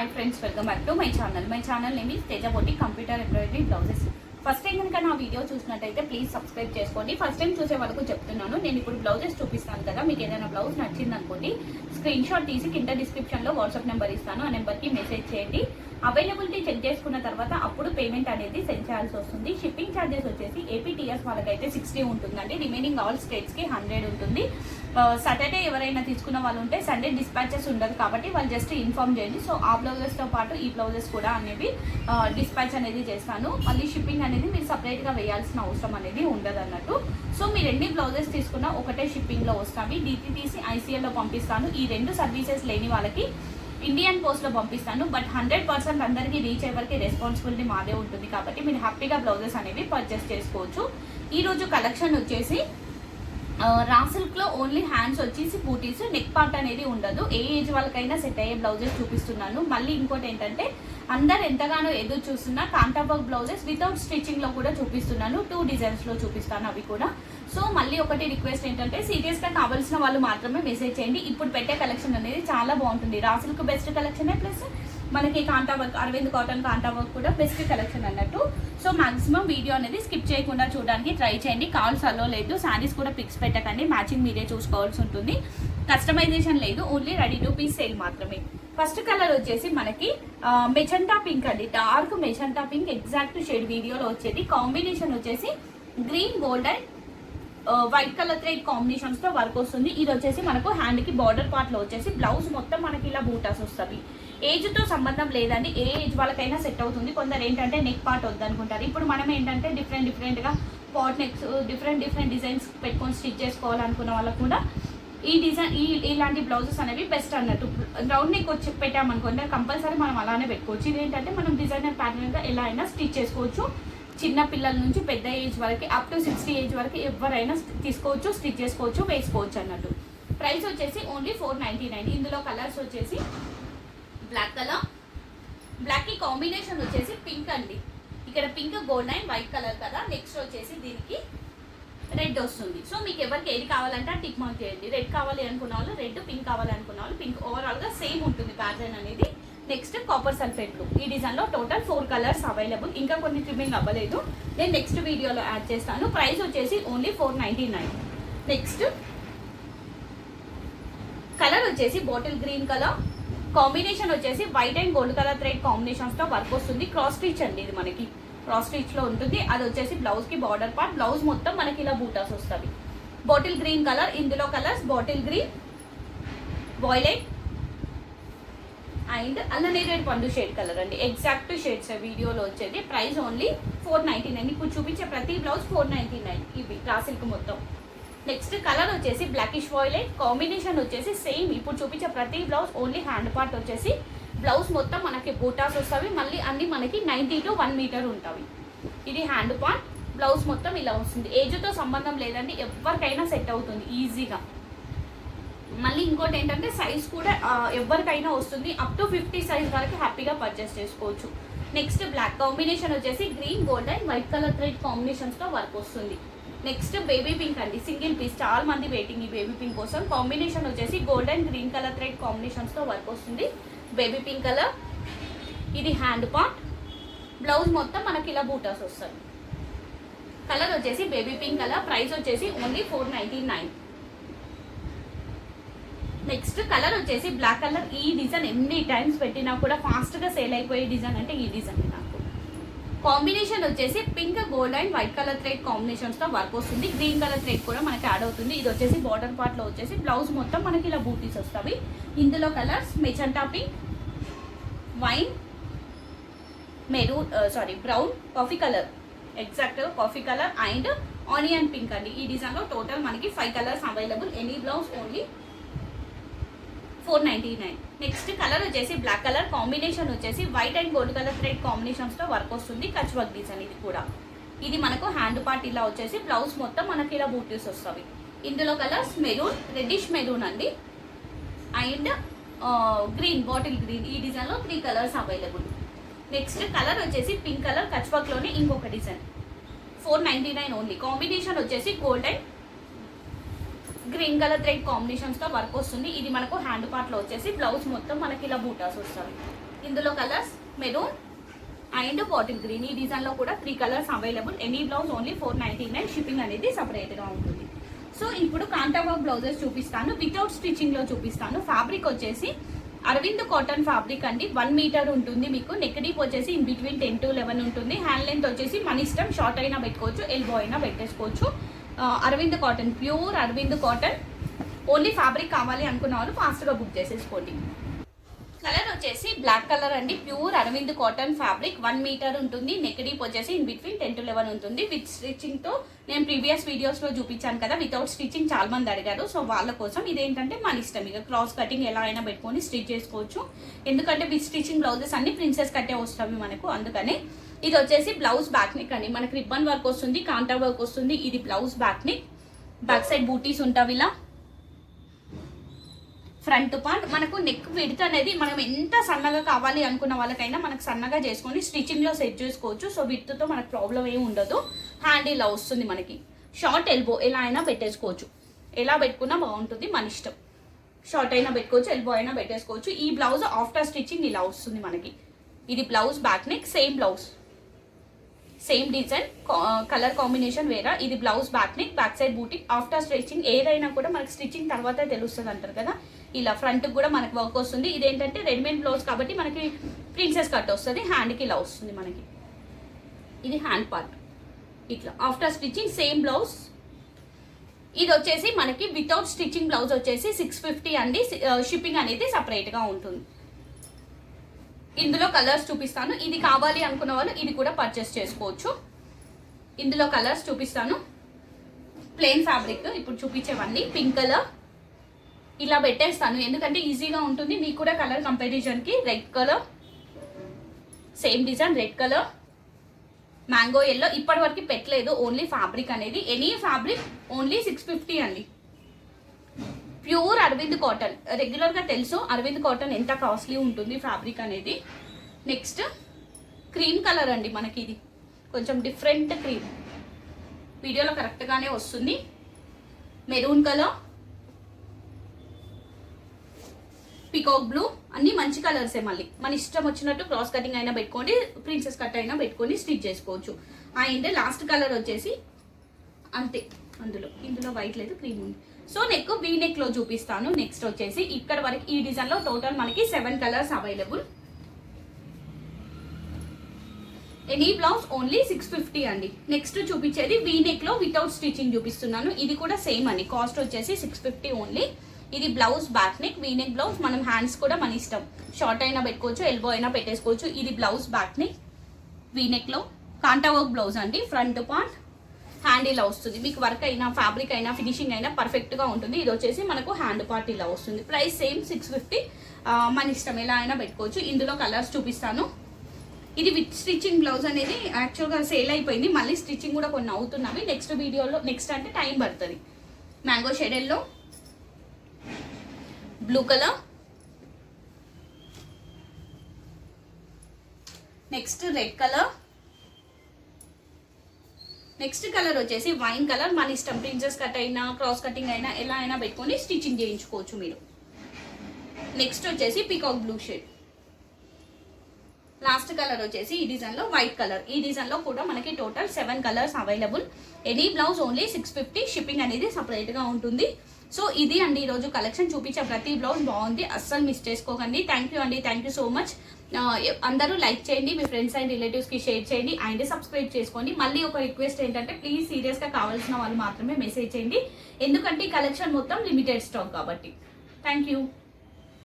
Hi friends, welcome back to my channel name is Teja boutique computer embroidery blouses. First time కనుక నా video చూసినట్టయితే please subscribe చేసుకోండి. First time చూసే వాళ్ళకు చెప్తున్నాను, నేను ఇప్పుడు బ్లౌజెస్ చూపిస్తాను కదా, మీకు ఏదైనా బ్లౌజ్ నచ్చింది అనుకోండి, స్క్రీన్ షాట్ తీసి కింద డిస్క్రిప్షన్లో వాట్సాప్ నెంబర్ ఇస్తాను, ఆ నెంబర్కి మెసేజ్ చేయండి. అవైలబిలిటీ చెక్ చేసుకున్న తర్వాత అప్పుడు పేమెంట్ అనేది సెండ్ చేయాల్సి వస్తుంది. షిప్పింగ్ ఛార్జెస్ వచ్చేసి ఏపీటీఎస్ వాళ్ళకైతే 60 ఉంటుందండి, రిమైనింగ్ ఆల్ స్టేట్స్కి 100 ఉంటుంది. సాటర్డే ఎవరైనా తీసుకున్న వాళ్ళు ఉంటే సండే డిస్పాచెస్ ఉండదు కాబట్టి వాళ్ళు జస్ట్ ఇన్ఫార్మ్ చేయండి. సో ఆ బ్లౌజెస్తో పాటు ఈ బ్లౌజెస్ కూడా అనేవి డిస్పాచ్ అనేది చేస్తాను. మళ్ళీ షిప్పింగ్ అనేది మీరు సపరేట్గా వేయాల్సిన అవసరం అనేది ఉండదు అన్నట్టు. సో మీరు ఎన్ని బ్లౌజెస్ తీసుకున్నా ఒకటే షిప్పింగ్లో వస్తాయి. DTTC ICLలో పంపిస్తాను. ఈ రెండు సర్వీసెస్ లేని వాళ్ళకి ఇండియన్ పోస్ట్లో పంపిస్తాను. బట్ 100% అందరికీ రీచ్ అయ్యే వరకు రెస్పాన్సిబిలిటీ మాదే ఉంటుంది కాబట్టి మీరు హ్యాపీగా బ్లౌజెస్ అనేవి పర్చేస్ చేసుకోవచ్చు. ఈరోజు కలెక్షన్ వచ్చేసి రా సిల్క్లో ఓన్లీ హ్యాండ్స్ వచ్చేసి బూటీస్, నెక్ పార్ట్ అనేది ఉండదు. ఏ ఏజ్ వాళ్ళకైనా సెట్ అయ్యే బ్లౌజెస్ చూపిస్తున్నాను. మళ్ళీ ఇంకోటి ఏంటంటే అందరు ఎంతగానో ఎదురు చూస్తున్నా కాంటా వర్క్ బ్లౌజెస్ వితౌట్ స్టిచ్చింగ్లో కూడా చూపిస్తున్నాను. 2 డిజైన్స్లో చూపిస్తాను అవి కూడా. సో మళ్ళీ ఒకటి రిక్వెస్ట్ ఏంటంటే సీరియస్గా కావాల్సిన వాళ్ళు మాత్రమే మెసేజ్ చేయండి. ఇప్పుడు పెట్టే కలెక్షన్ అనేది చాలా బాగుంటుంది. రా సిల్క్ బెస్ట్ కలెక్షనే, ప్లస్ మనకి కాంటా వర్క్, అరవింద్ కాటన్ కాంటా వర్క్ కూడా బెస్ట్ కలెక్షన్ అన్నట్టు. సో మాక్సిమం వీడియో అనేది స్కిప్ చేయకుండా చూడడానికి ట్రై చేయండి. కాల్స్ అలో లేదు, శారీస్ కూడా పిక్స్ పెట్టకండి, మ్యాచింగ్ మీరే చూసుకోవాల్సి ఉంటుంది. కస్టమైజేషన్ లేదు, only ready to piece sale మాత్రమే. ఫస్ట్ కలర్ వచ్చేసి మనకి మెజెంటా పింక్ అండి, dark magenta pink exact shade వీడియోలో వచ్చేది. కాంబినేషన్ వచ్చేసి green, gold and white colour thread combinations తో వర్క్ వస్తుంది. ఇది వచ్చేసి మనకు హ్యాండ్ కి బార్డర్ పార్ట్ లో వచ్చేసి బ్లౌజ్ మొత్తం మనకి ఇలా బూటాస్ వస్తాయి. ఏజ్ తో సంబంధం లేదండి, ఏ ఏజ్ వాళ్ళకైనా సెట్ అవుతుంది. కొందరు ఏంటంటే నెక్ పార్ట్ వద్దనుకుంటారు. ఇప్పుడు మనం ఏంటంటే డిఫరెంట్ గా పాట్ నెక్స్, డిఫరెంట్ డిజైన్స్ పెట్టుకొని స్టిచ్ చేసుకోవాలనుకున్న వాళ్ళకు కూడా ఈ డిజైన్ ఇలాంటి బ్లౌజెస్ అనేవి బెస్ట్ అన్నట్టు. రౌండ్ నెక్ వచ్చి పెట్టామనుకోండి కంపల్సరీ మనం అలానే పెట్టుకోవచ్చు. ఇది ఏంటంటే మనం డిజైనర్ ప్యాటర్న్ గా ఎలా అయినా స్టిచ్ చేసుకోవచ్చు. చిన్న పిల్లల నుంచి పెద్ద ఏజ్ వరకు అప్ టు 60 ఏజ్ వరకు ఎవరైనా తీసుకోవచ్చు, స్టిచ్ చేసుకోవచ్చు, వేసుకోవచ్చు అన్నట్టు. ప్రైస్ వచ్చేసి ఓన్లీ 499. ఇందులో కలర్స్ వచ్చేసి బ్లాక్ కలర్, బ్లాక్ కి కాంబినేషన్ వచ్చేసి పింక్ అండి. ఇక్కడ pink, gold and white colour కదా. నెక్స్ట్ వచ్చేసి దీనికి రెడ్ వస్తుంది. సో మీకు ఎవరికి ఏది కావాలంటే ఆ టిక్ మార్క్ చేయండి. రెడ్ కావాలి అనుకున్న వాళ్ళు రెడ్, పింక్ కావాలి అనుకున్న వాళ్ళు పింక్. ఓవరాల్గా సేమ్ ఉంటుంది ప్యాటర్న్ అనేది. Next copper sulphate blue. ఈ డిజైన్లో టోటల్ 4 కలర్స్ అవైలబుల్. ఇంకా కొన్ని ట్రిమ్మింగ్ అవ్వలేదు, నేను నెక్స్ట్ వీడియోలో యాడ్ చేస్తాను. ప్రైస్ వచ్చేసి ఓన్లీ 499. నెక్స్ట్ కలర్ వచ్చేసి బాటిల్ గ్రీన్ కలర్, కాంబినేషన్ వచ్చేసి white and gold colour thread కాంబినేషన్స్తో వర్క్ వస్తుంది. క్రాస్ స్టిచ్ అండి, ఇది మనకి క్రాస్ స్టిచ్లో ఉంటుంది. అది వచ్చేసి బ్లౌజ్కి బార్డర్ పార్ట్, బ్లౌజ్ మొత్తం మనకి ఇలా బూటాస్ వస్తుంది. బాటిల్ గ్రీన్ కలర్, ఇందులో colours bottle green, violet and అల్లనేరేడ్ పండు షేడ్ కలర్ అండి. ఎగ్జాక్ట్ షేడ్స్ వీడియోలో వచ్చేది. Price only 499. ఇప్పుడు చూపించే ప్రతి బ్లౌజ్ 499 ఇవి రా సిల్క్ మొత్తం. నెక్స్ట్ కలర్ వచ్చేసి బ్లాకిష్ వాయిలెట్, కాంబినేషన్ వచ్చేసి సేమ్ ఇప్పుడు చూపించే ప్రతి బ్లౌజ్ ఓన్లీ హ్యాండ్ పార్ట్ వచ్చేసి బ్లౌజ్ మొత్తం మనకి బూటాస్ వస్తాయి. మళ్ళీ అన్ని మనకి 90 to 1 మీటర్ ఉంటాయి. ఇది హ్యాండ్ పార్ట్, బ్లౌజ్ మొత్తం ఇలా వస్తుంది. ఏజ్తో సంబంధం లేదండి, ఎవరికైనా సెట్ అవుతుంది ఈజీగా. మళ్ళీ ఇంకోటి ఏంటంటే సైజ్ కూడా ఎవరికైనా వస్తుంది. అప్ టు 50 సైజ్ వరకు హ్యాపీగా పర్చేస్ చేసుకోవచ్చు. నెక్స్ట్ బ్లాక్ కాంబినేషన్ వచ్చేసి green, gold and white colour thread కాంబినేషన్స్తో వర్క్ వస్తుంది. నెక్స్ట్ బేబీ పింక్ అండి, సింగిల్ పీస్, చాలా మంది వెయిటింగ్ ఈ బేబీ పింక్ కోసం. కాంబినేషన్ వచ్చేసి gold and green colour thread కాంబినేషన్స్తో వర్క్ వస్తుంది. బేబీ పింక్ కలర్, ఇది హ్యాండ్ పార్ట్, బ్లౌజ్ మొత్తం మనకి ఇలా బూటాస్ వస్తాయి. కలర్ వచ్చేసి బేబీ పింక్ కలర్. ప్రైస్ వచ్చేసి ఓన్లీ 499. నెక్స్ట్ కలర్ వచ్చేసి బ్లాక్ కలర్. ఈ డిజైన్ ఎన్ని టైమ్స్ పెట్టినా కూడా ఫాస్ట్గా సేల్ అయిపోయే డిజైన్ అంటే ఈ డిజైన్ నాకు. కాంబినేషన్ వచ్చేసి pink, gold and white colour thread కాంబినేషన్స్తో వర్క్ వస్తుంది. గ్రీన్ కలర్ థ్రెడ్ కూడా మనకి యాడ్ అవుతుంది. ఇది వచ్చేసి బార్డర్ పార్ట్లో వచ్చేసి బ్లౌజ్ మొత్తం మనకి ఇలా బూటీస్ వస్తాయి. ఇందులో colours magenta pink, wine, maroon, brown, coffee colour, exact coffee colour and onion pink అండి. ఈ డిజైన్లో టోటల్ మనకి 5 colours available. Any blouse only 499. Next colour వచ్చేసి బ్లాక్ కలర్, కాంబినేషన్ వచ్చేసి white and gold colour thread కాంబినేషన్స్తో వర్క్ వస్తుంది. Kutch work design ఇది కూడా. ఇది మనకు హ్యాండ్ పార్ట్ ఇలా వచ్చేసి బ్లౌజ్ మొత్తం మనకి ఇలా బూటీస్ వస్తాయి. ఇందులో కలర్స్ మెరూన్, రెడ్డిష్ మెరూన్ అండి అండ్ గ్రీన్, బాటిల్ గ్రీన్. ఈ డిజైన్లో 3 కలర్స్ అవైలబుల్. నెక్స్ట్ కలర్ వచ్చేసి పింక్ కలర్, కచ్ వర్క్లోనే ఇంకొక డిజైన్. 499 ఓన్లీ. కాంబినేషన్ వచ్చేసి gold and green colour thread combinations తో వర్క్ వస్తుంది. ఇది మనకు హ్యాండ్ పార్ట్ లో వచ్చేసి బ్లౌజ్ మొత్తం మనకి ఇలా బూటాస్ వస్తాయి. ఇందులో colours maroon and bottle green. ఈ డిజైన్ లో కూడా 3 colours available. Any blouse only 499. Shipping అనేది సపరేట్ గా ఉంటుంది. సో ఇప్పుడు కాంటా వర్క్ బ్లౌజెస్ చూపిస్తాను, వితౌట్ స్టిచ్చింగ్ లో చూపిస్తాను. ఫ్యాబ్రిక్ వచ్చేసి అరవింద్ కాటన్ ఫ్యాబ్రిక్ అండి. 1 మీటర్ ఉంటుంది మీకు. నెక్ డీప్ వచ్చేసి ఇన్ బిట్వీన్ 10 to 11 ఉంటుంది. హ్యాండ్ లెంత్ వచ్చేసి మన ఇష్టం, షార్ట్ అయినా పెట్టుకోవచ్చు, ఎల్బో అయినా పెట్టేసుకోవచ్చు. Arvind cotton, pure Arvind cotton. Only fabric కావాలి అనుకున్న వాళ్ళు ఫాస్ట్ గా బుక్ చేసేసుకోండి. కలర్ వచ్చేసి బ్లాక్ కలర్ అండి. Pure Arvind cotton fabric. 1 metre ఉంటుంది. నెక్ డీప్ వచ్చేసి ఇన్ బిట్వీన్ 10 to 11 ఉంటుంది. విత్ స్టిచ్చింగ్ తో నేను ప్రీవియస్ వీడియోస్ లో చూపించాను కదా, వితౌట్ స్టిచ్చింగ్ చాలా మంది అడిగారు. సో వాళ్ళ కోసం ఇదేంటంటే మన ఇష్టం, ఇక క్రాస్ కటింగ్ ఎలా అయినా పెట్టుకొని స్టిచ్ చేసుకోవచ్చు. ఎందుకంటే విత్ స్టిచ్చింగ్ బ్లౌజెస్ అన్ని ప్రిన్సెస్ కట్టే వస్తాయి మనకు. అందుకని ఇది వచ్చేసి బ్లౌజ్ బ్యాక్ నెక్ అండి. మనకి రిబ్బన్ వర్క్ వస్తుంది, కాంటా వర్క్ వస్తుంది. ఇది blouse back neck. Back side బూటీస్ ఉంటాయి ఇలా. ఫ్రంట్ పార్ట్ మనకు నెక్ విడ్త్ అనేది మనం ఎంత సన్నగా కావాలి అనుకున్న వాళ్ళకైనా మనకు సన్నగా చేసుకొని స్టిచ్చింగ్ లో సెట్ చేసుకోవచ్చు. సో విడ్త్ తో మనకు ప్రాబ్లం ఏమి ఉండదు. హ్యాండ్ ఇలా వస్తుంది మనకి. షార్ట్ ఎల్బో ఎలా అయినా పెట్టేసుకోవచ్చు, ఎలా పెట్టుకున్నా బాగుంటుంది, మన ఇష్టం. షార్ట్ అయినా పెట్టుకోవచ్చు, ఎల్బో అయినా పెట్టేసుకోవచ్చు. ఈ బ్లౌజ్ ఆఫ్టర్ స్టిచ్చింగ్ ఇలా వస్తుంది మనకి. ఇది blouse back neck. Same blouse, same design, colour combination వేరా. ఇది blouse back neck, back side బూటీ. ఆఫ్టర్ స్టిచ్చింగ్ ఏదైనా కూడా మనకి స్టిచ్చింగ్ తర్వాత తెలుస్తుంది అంటారు కదా, ఇలా ఫ్రంట్ కూడా మనకి వర్క్ వస్తుంది. ఇదేంటంటే రెడీమేడ్ బ్లౌజ్ కాబట్టి మనకి ప్రిన్సెస్ కట్ వస్తుంది. హ్యాండ్కి ఇలా వస్తుంది మనకి. ఇది హ్యాండ్ పార్ట్ ఇట్లా. After stitching same blouse. ఇది వచ్చేసి మనకి వితౌట్ స్టిచ్చింగ్ బ్లౌజ్ వచ్చేసి 650 అండి. షిప్పింగ్ అనేది సపరేట్ గా ఉంటుంది. ఇందులో కలర్స్ చూపిస్తాను. ఇది కావాలి అనుకున్న వాళ్ళు ఇది కూడా పర్చేస్ చేసుకోవచ్చు. ఇందులో కలర్స్ చూపిస్తాను. ప్లెయిన్ ఫ్యాబ్రిక్ ఇప్పుడు చూపించేవన్నీ. పింక్ కలర్ ఇలా పెట్టేస్తాను ఎందుకంటే ఈజీగా ఉంటుంది మీకు కూడా కలర్ కంపారిజన్ కి. Red colour, same design, red colour, mango yellow. ఇప్పటి వరకు పెట్టలేదు, ఓన్లీ ఫ్యాబ్రిక్ అనేది. ఎనీ ఫ్యాబ్రిక్ ఓన్లీ 650 అండి. Pure Arvind cotton. రెగ్యులర్ గా తెలుసు అరవింద్ కాటన్ ఎంత కాస్ట్లీ ఉంటుంది ఫ్యాబ్రిక్ అనేది. నెక్స్ట్ క్రీమ్ కలర్ అండి మనకి. ఇది కొంచెం డిఫరెంట్ క్రీమ్, వీడియోలో కరెక్ట్ గానే వస్తుంది. మెరూన్ కలర్, పికాక్ బ్లూ, అన్ని మంచి కలర్సే. మళ్ళీ మన ఇష్టం వచ్చినట్టు క్రాస్ కటింగ్ అయినా పెట్టుకోండి, ప్రిన్సెస్ కట్ అయినా పెట్టుకొని స్టిచ్ చేసుకోవచ్చు. అండ్ లాస్ట్ కలర్ వచ్చేసి అంతే. ఇందులో వైట్ లేదు, క్రీమ్ ఉంది. సో నెక్ వీ నెక్ లో చూపిస్తాను. నెక్స్ట్ వచ్చేసి ఇక్కడ వరకు ఈ డిజైన్ లో టోటల్ మనకి 7 colours available. Any blouse only 650 అండి. నెక్స్ట్ చూపించేది వీ నెక్ లో వితౌట్ స్టిచ్చింగ్ చూపిస్తున్నాను. ఇది కూడా సేమ్ అండి. కాస్ట్ వచ్చేసి 650 ఓన్లీ. ఇది blouse back neck, V neck blouse. మనం హ్యాండ్స్ కూడా మన ఇష్టం, షార్ట్ అయినా పెట్టుకోవచ్చు, ఎల్బో అయినా పెట్టేసుకోవచ్చు. ఇది blouse back neck, V neck లో కాంటా వర్క్ బ్లౌజ్ అండి. ఫ్రంట్ పార్ట్, హ్యాండ్ ఇలా వస్తుంది. మీకు వర్క్ అయినా ఫ్యాబ్రిక్ అయినా ఫినిషింగ్ అయినా పర్ఫెక్ట్ గా ఉంటుంది. ఇది వచ్చేసి మనకు హ్యాండ్ పార్ట్ ఇలా వస్తుంది. Price same 650. మన ఇష్టం, ఎలా అయినా పెట్టుకోవచ్చు. ఇందులో కలర్స్ చూపిస్తాను. ఇది విత్ స్టిచ్చింగ్ బ్లౌజ్ అనేది యాక్చువల్గా సేల్ అయిపోయింది. మళ్ళీ స్టిచ్చింగ్ కూడా కొన్ని అవుతున్నవి. నెక్స్ట్ వీడియోలో, నెక్స్ట్ అంటే టైం పడుతుంది. మ్యాంగో షేడెల్లో, blue colour, next red colour, next colour వచ్చేసి వైన్ కలర్. మన ఇష్టం, ప్రిన్సెస్ కట్ అయినా క్రాస్ కటింగ్ అయినా ఎలా అయినా పెట్టుకొని స్టిచ్చింగ్ చేయించుకోవచ్చు మీరు. నెక్స్ట్ వచ్చేసి peacock blue shade. Last colour వచ్చేసి ఈ డిజైన్ లో వైట్ కలర్. ఈ డిజైన్ లో కూడా మనకి total 7 colours available. Any blouse only 650. Shipping అనేది సపరేట్ గా ఉంటుంది. సో ఇది అండి ఈరోజు కలెక్షన్. చూపించే ప్రతి బ్లౌజ్ బాగుంది, అస్సలు మిస్ చేసుకోకండి. థ్యాంక్ యూ అండి, థ్యాంక్ యూ సో మచ్. అందరూ లైక్ చేయండి, మీ ఫ్రెండ్స్ అండ్ రిలేటివ్స్ కి షేర్ చేయండి, అండ్ సబ్స్క్రైబ్ చేసుకోండి. మళ్ళీ ఒక రిక్వెస్ట్ ఏంటంటే ప్లీజ్ సీరియస్ గా కావాల్సిన వాళ్ళు మాత్రమే మెసేజ్ చేయండి, ఎందుకంటే ఈ కలెక్షన్ మొత్తం లిమిటెడ్ స్టాక్ కాబట్టి. Thank you.